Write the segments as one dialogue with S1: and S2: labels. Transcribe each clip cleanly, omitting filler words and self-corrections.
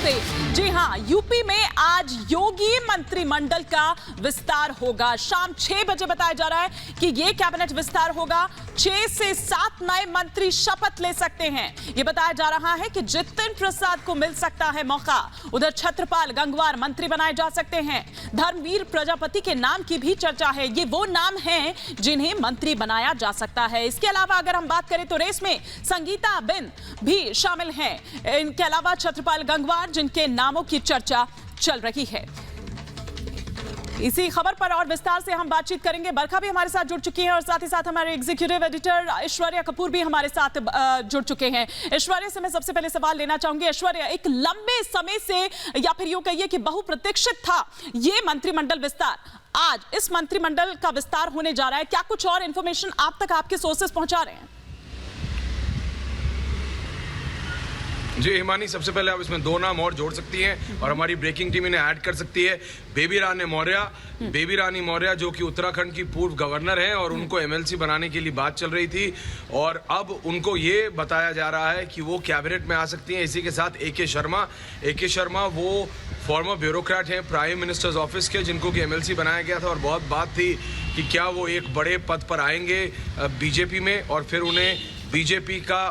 S1: से। जी हां, यूपी में आज योगी मंत्रिमंडल का विस्तार होगा। शाम 6 बजे बताया जा रहा है कि यह कैबिनेट विस्तार होगा। 6 से 7 नए मंत्री शपथ ले सकते हैं। यह बताया जा रहा है कि जितिन प्रसाद को मिल सकता है मौका। उधर छत्रपाल गंगवार मंत्री बनाए जा सकते हैं। धर्मवीर प्रजापति के नाम की भी चर्चा है। ये वो नाम हैं जिन्हें मंत्री बनाया जा सकता है। इसके अलावा अगर हम बात करें तो रेस में संगीता बिन भी शामिल हैं। इनके अलावा छत्रपाल गंगवार, जिनके नामों की चर्चा चल रही है। इसी खबर पर और विस्तार से हम बातचीत करेंगे। बरखा भी हमारे साथ जुड़ चुकी है और साथ ही साथ हमारे एग्जीक्यूटिव एडिटर ऐश्वर्या कपूर भी हमारे साथ जुड़ चुके हैं। ऐश्वर्या से मैं सबसे पहले सवाल लेना चाहूंगी। ऐश्वर्या, एक लंबे समय से या फिर यूं कहिए कि बहुप्रतीक्षित था ये मंत्रिमंडल विस्तार। आज इस मंत्रिमंडल का विस्तार होने जा रहा है। क्या कुछ और इंफॉर्मेशन आप तक आपके सोर्सेस पहुंचा रहे हैं?
S2: जी हिमानी, सबसे पहले आप इसमें 2 नाम और जोड़ सकती हैं और हमारी ब्रेकिंग टीम इन्हें ऐड कर सकती है। बेबी रानी मौर्य जो कि उत्तराखंड की पूर्व गवर्नर हैं और उनको एमएलसी बनाने के लिए बात चल रही थी और अब उनको ये बताया जा रहा है कि वो कैबिनेट में आ सकती हैं। इसी के साथ ए के शर्मा वो फॉर्मर ब्यूरोक्रेट हैं प्राइम मिनिस्टर्स ऑफिस के, जिनको कि एमएलसी बनाया गया था और बहुत बात थी कि क्या वो एक बड़े पद पर आएंगे बीजेपी में, और फिर उन्हें बीजेपी का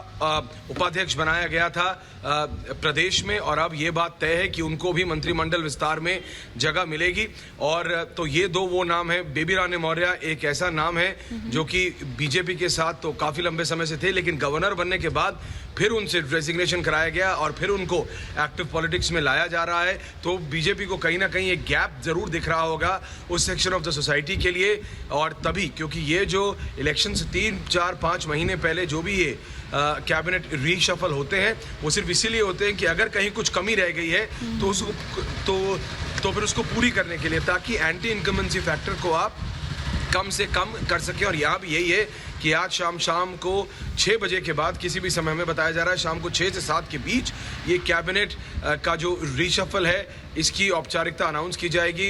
S2: उपाध्यक्ष बनाया गया था प्रदेश में, और अब ये बात तय है कि उनको भी मंत्रिमंडल विस्तार में जगह मिलेगी। और तो ये 2 वो नाम है। बेबी रानी मौर्य एक ऐसा नाम है जो कि बीजेपी के साथ तो काफ़ी लंबे समय से थे, लेकिन गवर्नर बनने के बाद फिर उनसे रेजिग्नेशन कराया गया और फिर उनको एक्टिव पॉलिटिक्स में लाया जा रहा है। तो बीजेपी को कहीं ना कहीं एक गैप ज़रूर दिख रहा होगा उस सेक्शन ऑफ द सोसाइटी के लिए, और तभी क्योंकि ये जो इलेक्शन से 3, 4, 5 महीने पहले जो भी ये कैबिनेट रीशफल होते हैं वो सिर्फ इसीलिए होते हैं कि अगर कहीं कुछ कमी रह गई है तो उसको तो फिर उसको पूरी करने के लिए, ताकि एंटी इनकम्बेंसी फैक्टर को आप कम से कम कर सकें। और यहाँ भी यही है कि आज शाम को 6 बजे के बाद किसी भी समय में बताया जा रहा है शाम को 6 से 7 के बीच ये कैबिनेट का जो रीशफल है इसकी औपचारिकता अनाउंस की जाएगी।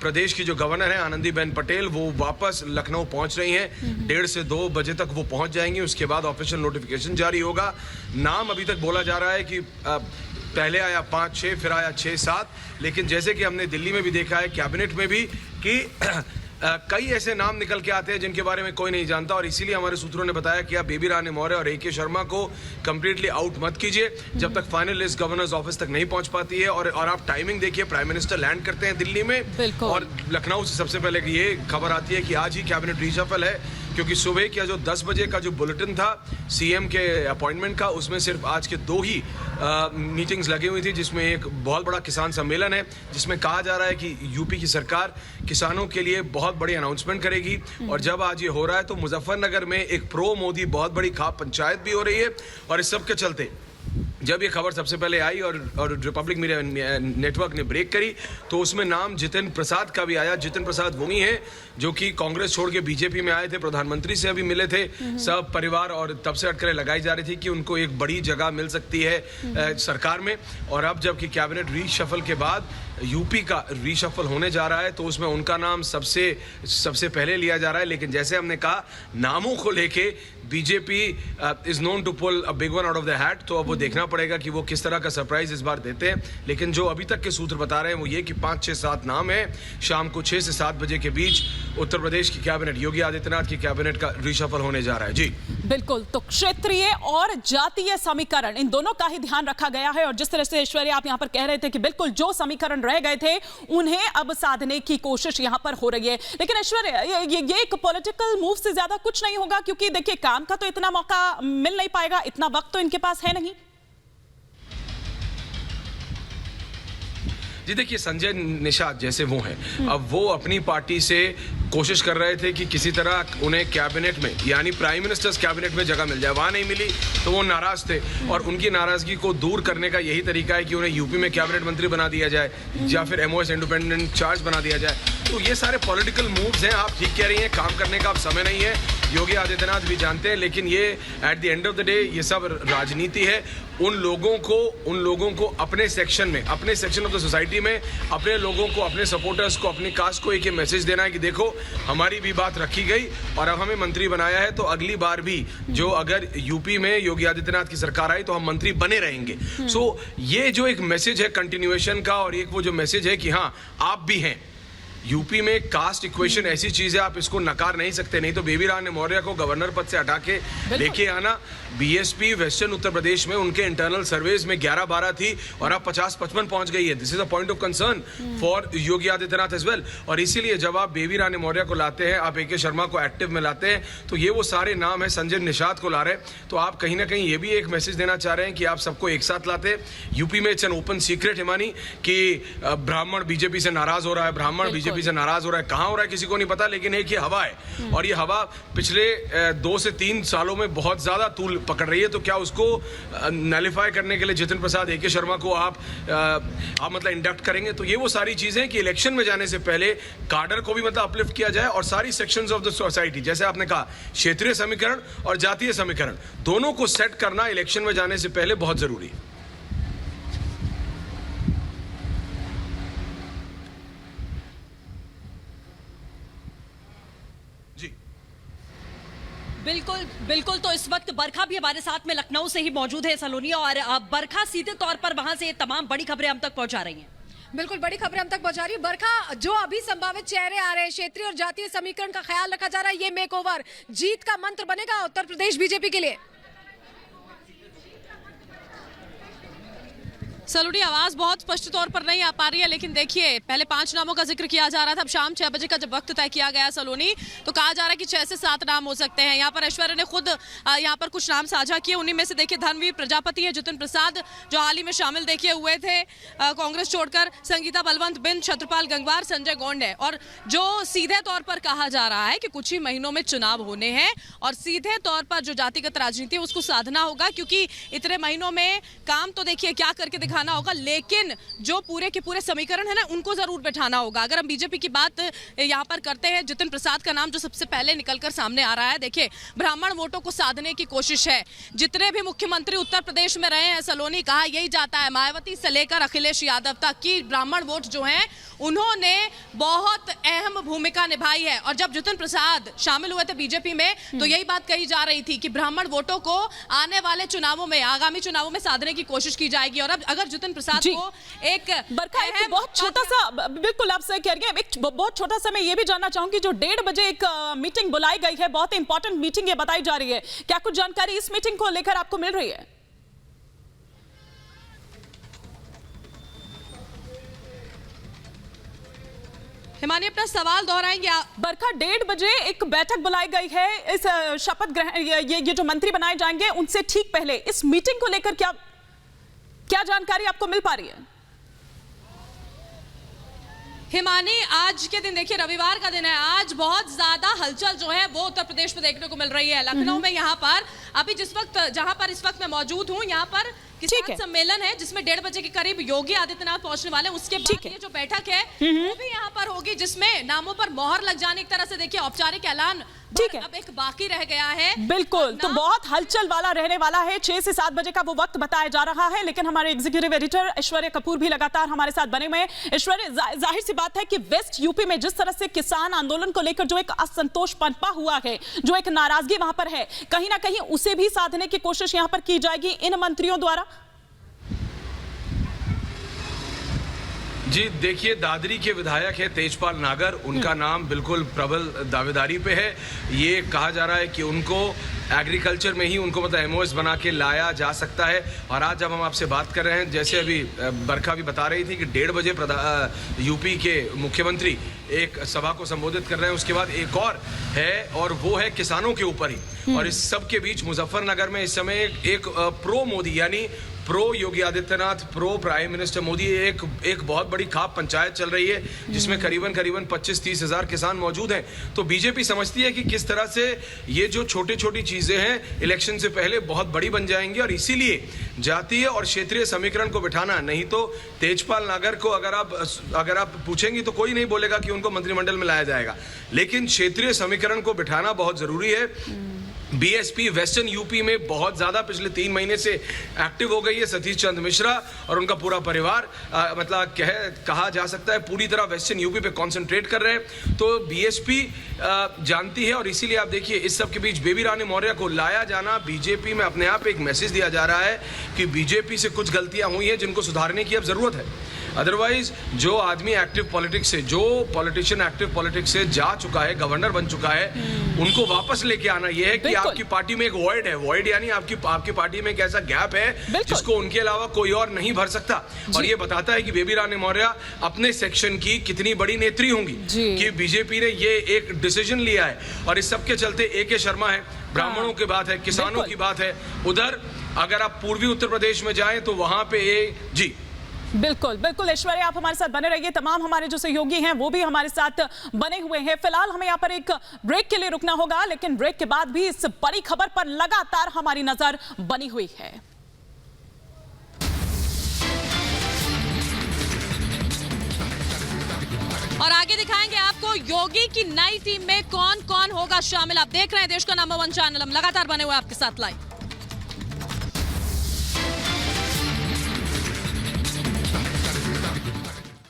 S2: प्रदेश की जो गवर्नर है आनंदीबेन पटेल वो वापस लखनऊ पहुंच रही हैं। 1:30 से 2 बजे तक वो पहुंच जाएंगी। उसके बाद ऑफिशियल नोटिफिकेशन जारी होगा। नाम अभी तक बोला जा रहा है कि पहले आया 5-6, फिर आया 6-7, लेकिन जैसे कि हमने दिल्ली में भी देखा है कैबिनेट में भी कि कई ऐसे नाम निकल के आते हैं जिनके बारे में कोई नहीं जानता, और इसीलिए हमारे सूत्रों ने बताया कि आप बेबी रानी मौर्य और ए के शर्मा को कंप्लीटली आउट मत कीजिए जब तक फाइनल लिस्ट गवर्नर्स ऑफिस तक नहीं पहुंच पाती है। और आप टाइमिंग देखिए, प्राइम मिनिस्टर लैंड करते हैं दिल्ली में और लखनऊ से सबसे पहले ये खबर आती है कि आज ही कैबिनेट रीशफल है, क्योंकि सुबह का जो 10 बजे का जो बुलेटिन था सीएम के अपॉइंटमेंट का, उसमें सिर्फ आज के 2 ही मीटिंग्स लगी हुई थी, जिसमें एक बहुत बड़ा किसान सम्मेलन है जिसमें कहा जा रहा है कि यूपी की सरकार किसानों के लिए बहुत बड़ी अनाउंसमेंट करेगी। और जब आज ये हो रहा है तो मुजफ्फरनगर में एक प्रो मोदी बहुत बड़ी खाप पंचायत भी हो रही है। और इस सब के चलते जब ये खबर सबसे पहले आई और रिपब्लिक मीडिया नेटवर्क ने ब्रेक करी तो उसमें नाम जितिन प्रसाद का भी आया। जितिन प्रसाद वही हैं जो कि कांग्रेस छोड़ के बीजेपी में आए थे, प्रधानमंत्री से अभी मिले थे सब परिवार, और तब से अटकलें लगाई जा रही थी कि उनको एक बड़ी जगह मिल सकती है सरकार में। और अब जबकि कैबिनेट रीशफल के बाद यूपी का रीशफल होने जा रहा है तो उसमें उनका नाम सबसे पहले लिया जा रहा है। लेकिन जैसे हमने कहा, नामों को लेके BJP is known to pull a big one out of the hat, तो अब वो देखना पड़ेगा कि वो किस तरह का सरप्राइज इस बार देते हैं। लेकिन जो अभी तक के सूत्र बता रहे हैं वो ये कि 5, 6, 7 नाम है। शाम को 6 से 7 बजे के बीच उत्तर प्रदेश की कैबिनेट, योगी आदित्यनाथ की कैबिनेट का रीशफल होने जा रहा है। जी
S1: बिल्कुल, तो क्षेत्रीय और जातीय समीकरण, इन दोनों का ही ध्यान रखा गया है। और जिस तरह से ऐश्वर्या आप यहां पर कह रहे थे कि बिल्कुल जो समीकरण रह गए थे उन्हें अब साधने की कोशिश यहां पर हो रही है। लेकिन ऐश्वर्या, ये एक पॉलिटिकल मूव से ज्यादा कुछ नहीं होगा, क्योंकि देखिए काम का तो इतना मौका मिल नहीं पाएगा, इतना वक्त तो इनके पास है नहीं।
S2: जी देखिए, संजय निषाद जैसे वो हैं, अब वो अपनी पार्टी से कोशिश कर रहे थे कि किसी तरह उन्हें कैबिनेट में, यानी प्राइम मिनिस्टर्स कैबिनेट में जगह मिल जाए। वहाँ नहीं मिली तो वो नाराज थे और उनकी नाराजगी को दूर करने का यही तरीका है कि उन्हें यूपी में कैबिनेट मंत्री बना दिया जाए या फिर एमओएस इंडिपेंडेंट चार्ज बना दिया जाए। तो ये सारे पॉलिटिकल मूव्स हैं। आप ठीक कह रही हैं, काम करने का अब समय नहीं है। योगी आदित्यनाथ भी जानते हैं, लेकिन ये at the end of the day ये सब राजनीति है। उन लोगों को अपने सेक्शन में, अपने सेक्शन ऑफ द सोसाइटी में, अपने लोगों को, अपने सपोर्टर्स को, अपनी कास्ट को एक मैसेज देना है कि देखो हमारी भी बात रखी गई और अब हमें मंत्री बनाया है, तो अगली बार भी जो अगर यूपी में योगी आदित्यनाथ की सरकार आई तो हम मंत्री बने रहेंगे। सो ये जो एक मैसेज है कंटिन्यूएशन का, और एक वो जो मैसेज है कि हाँ आप भी हैं। यूपी में कास्ट इक्वेशन ऐसी चीज है, आप इसको नकार नहीं सकते। नहीं तो बेबी रानी मौर्य को गवर्नर पद से हटा के लेके आना। बीएसपी वेस्टर्न उत्तर प्रदेश में उनके इंटरनल सर्वेज में 11-12 थी और अब 50-55 पहुंच गई है। This is a point of concern for Yogi Adityanath as well. और इसीलिए जब आप बेबी रानी मौर्य को लाते हैं, आप AK शर्मा को एक्टिव में लाते हैं, तो ये वो सारे नाम है, संजय निषाद को ला रहे हैं, तो आप कहीं ना कहीं ये भी एक मैसेज देना चाह रहे हैं कि आप सबको एक साथ लाते हैं। यूपी में it's an open secret Himani कि ब्राह्मण बीजेपी से नाराज हो रहा है, ब्राह्मण बीजेपी से नाराज हो रहा है। कहां हो रहा है किसी को नहीं पता, लेकिन एक ये हवा है और ये हवा पिछले 2 से 3 सालों में बहुत ज्यादा तूल पकड़ रही है। तो क्या उसको नलिफाई करने के लिए जितिन प्रसाद, AK शर्मा को आप मतलब इंडक्ट करेंगे? तो ये वो सारी चीजें कि इलेक्शन में जाने से पहले कार्डर को भी मतलब अपलिफ्ट किया जाए और सारी सेक्शंस ऑफ द सोसाइटी, जैसे आपने कहा क्षेत्रीय समीकरण और जातीय समीकरण, दोनों को सेट करना इलेक्शन में जाने से पहले बहुत जरूरी है।
S3: बिल्कुल बिल्कुल। तो इस वक्त बरखा भी हमारे साथ में लखनऊ से ही मौजूद है सलोनी, और बरखा सीधे तौर पर वहां से तमाम बड़ी खबरें हम तक पहुंचा रही हैं।
S4: बिल्कुल बड़ी खबरें हम तक पहुंचा रही है बरखा। जो अभी संभावित चेहरे आ रहे हैं, क्षेत्रीय और जातीय समीकरण का ख्याल रखा जा रहा है, ये मेकओवर जीत का मंत्र बनेगा उत्तर प्रदेश बीजेपी के लिए।
S3: सलोनी, आवाज बहुत स्पष्ट तौर पर नहीं आ पा रही है, लेकिन देखिए पहले 5 नामों का जिक्र किया जा रहा था। अब शाम 6 बजे का जब वक्त तय किया गया सलोनी, तो कहा जा रहा है कि 6 से 7 नाम हो सकते हैं। यहाँ पर ऐश्वर्या ने खुद यहाँ पर कुछ नाम साझा किए। उन्हीं में से देखिए धर्मवीर प्रजापति है, जितिन प्रसाद जो हाल ही में शामिल देखिए हुए थे कांग्रेस छोड़कर, संगीता बलवंत बिंद, छत्रपाल गंगवार, संजय गौंड है। और जो सीधे तौर पर कहा जा रहा है कि कुछ ही महीनों में चुनाव होने हैं और सीधे तौर पर जो जातिगत राजनीति है उसको साधना होगा, क्योंकि इतने महीनों में काम तो देखिए क्या करके दिखाना होगा, लेकिन जो पूरे के पूरे समीकरण है ना उनको जरूर बैठाना होगा। अगर हम बीजेपी की बात यहाँ पर करते हैं, जितिन प्रसाद का नाम जो सबसे पहले निकलकर सामने आ रहा है। देखिए ब्राह्मण वोटों को साधने की कोशिश है। जितने भी मुख्यमंत्री उत्तर प्रदेश में रहे हैं सलोनी, कहा यही जाता है मायावती से लेकर अखिलेश यादव तक की ब्राह्मण वोट जो हैं उन्होंने बहुत अहम भूमिका निभाई है। और जब जितिन प्रसाद शामिल हुए थे बीजेपी में तो यही बात कही जा रही थी कि ब्राह्मण वोटों को आने वाले चुनावों में, आगामी चुनावों में साधने की कोशिश की जाएगी। और अब अगर जितिन प्रसाद को एक
S1: बरखा एक बहुत छोटा सा, बिल्कुल आप सही कह रही हैं, एक बहुत छोटा सा मैं ये भी जानना चाहूंगी, जो 1:30 बजे एक मीटिंग बुलाई गई है, बहुत इंपॉर्टेंट मीटिंग ये बताई जा रही है, क्या कुछ जानकारी इस मीटिंग को लेकर आपको मिल रही है?
S3: हिमानी अपना सवाल दोहराएंगे आप?
S1: बरखा 1:30 बजे एक बैठक बुलाई गई है इस शपथ ग्रहण, ये जो मंत्री बनाए जाएंगे उनसे ठीक पहले इस मीटिंग को लेकर क्या जानकारी आपको मिल पा रही है?
S3: हिमानी, आज के दिन देखिए रविवार का दिन है, आज बहुत ज्यादा हलचल जो है वो उत्तर प्रदेश में देखने को मिल रही है। लखनऊ में यहाँ पर अभी जहां पर इस वक्त मैं मौजूद हूँ, यहाँ पर किसान सम्मेलन है जिसमें 1:30 बजे के करीब योगी आदित्यनाथ पहुंचने वाले हैं। उसके बाद ये जो बैठक है वो भी यहाँ पर होगी, जिसमें नामों पर मोहर लग जाने एक तरह से देखिए औपचारिक ऐलान अब एक बाकी रह गया है।
S1: बिल्कुल, तो बहुत हलचल वाला रहने वाला है। 6 से 7 बजे का वो वक्त बताया जा रहा है, लेकिन हमारे एग्जीक्यूटिव एडिटर ऐश्वर्या कपूर भी लगातार हमारे साथ बने हुए हैं। ऐश्वर्या, जाहिर सी बात है कि वेस्ट यूपी में जिस तरह से किसान आंदोलन को लेकर जो एक असंतोष पनपा हुआ है, जो एक नाराजगी वहां पर है, कहीं ना कहीं उसे भी साधने की कोशिश यहां पर की जाएगी इन मंत्रियों द्वारा।
S2: जी देखिए, दादरी के विधायक है तेजपाल नागर, उनका नाम बिल्कुल प्रबल दावेदारी पे है। ये कहा जा रहा है कि उनको एग्रीकल्चर में ही उनको मतलब एमओएस बना के लाया जा सकता है। और आज जब हम आपसे बात कर रहे हैं, जैसे अभी बरखा भी बता रही थी कि 1:30 बजे यूपी के मुख्यमंत्री एक सभा को संबोधित कर रहे हैं, उसके बाद एक और है और वो है किसानों के ऊपर ही। और इस सब के बीच मुजफ्फरनगर में इस समय एक प्रो मोदी यानी pro Yogi Adityanath, pro prime minister Modi एक बहुत बड़ी खाप पंचायत चल रही है जिसमें करीबन 25-30 हजार किसान मौजूद हैं। तो बीजेपी समझती है कि किस तरह से ये जो छोटी छोटी चीजें हैं इलेक्शन से पहले बहुत बड़ी बन जाएंगी, और इसीलिए जातीय और क्षेत्रीय समीकरण को बिठाना, नहीं तो तेजपाल नागर को अगर आप पूछेंगी तो कोई नहीं बोलेगा कि उनको मंत्रिमंडल में लाया जाएगा, लेकिन क्षेत्रीय समीकरण को बिठाना बहुत जरूरी है। बीएसपी वेस्टर्न यूपी में बहुत ज्यादा पिछले 3 महीने से एक्टिव हो गई है। सतीश चंद्र मिश्रा और उनका पूरा परिवार मतलब कहा जा सकता है पूरी तरह वेस्टर्न यूपी पे कंसंट्रेट कर रहे हैं। तो बीएसपी जानती है, और इसीलिए आप देखिए इस सब के बीच बेबी रानी मौर्य को लाया जाना बीजेपी में अपने आप एक मैसेज दिया जा रहा है कि बीजेपी से कुछ गलतियां हुई हैं जिनको सुधारने की अब जरूरत है। अदरवाइज जो आदमी एक्टिव पॉलिटिक्स से, जो पॉलिटिशियन एक्टिव पॉलिटिक्स से जा चुका है, गवर्नर बन चुका है, उनको वापस लेके आना यह है कि आपकी पार्टी में एक वॉइड है। वॉइड यानी आपकी पार्टी में एक ऐसा गैप है जिसको उनके अलावा कोई और नहीं भर सकता। और ये बताता है कि बेबी रानी मौर्य अपने सेक्शन की कितनी बड़ी नेत्री होंगी कि बीजेपी ने ये एक डिसीजन लिया है। और इस सब के चलते AK शर्मा है, ब्राह्मणों की बात है, किसानों की बात है। उधर अगर आप पूर्वी उत्तर प्रदेश में जाएं तो वहां पे जी
S1: बिल्कुल बिल्कुल ऐश्वर्या, आप हमारे साथ बने रहिए। तमाम हमारे जो सहयोगी हैं वो भी हमारे साथ बने हुए हैं। फिलहाल हमें यहाँ पर एक ब्रेक के लिए रुकना होगा, लेकिन ब्रेक के बाद भी इस बड़ी खबर पर लगातार हमारी नजर बनी हुई है।
S3: और आगे दिखाएंगे आपको योगी की नई टीम में कौन कौन होगा शामिल। आप देख रहे हैं देश का नंबर 1 चैनल, हम लगातार बने हुए आपके साथ लाइव।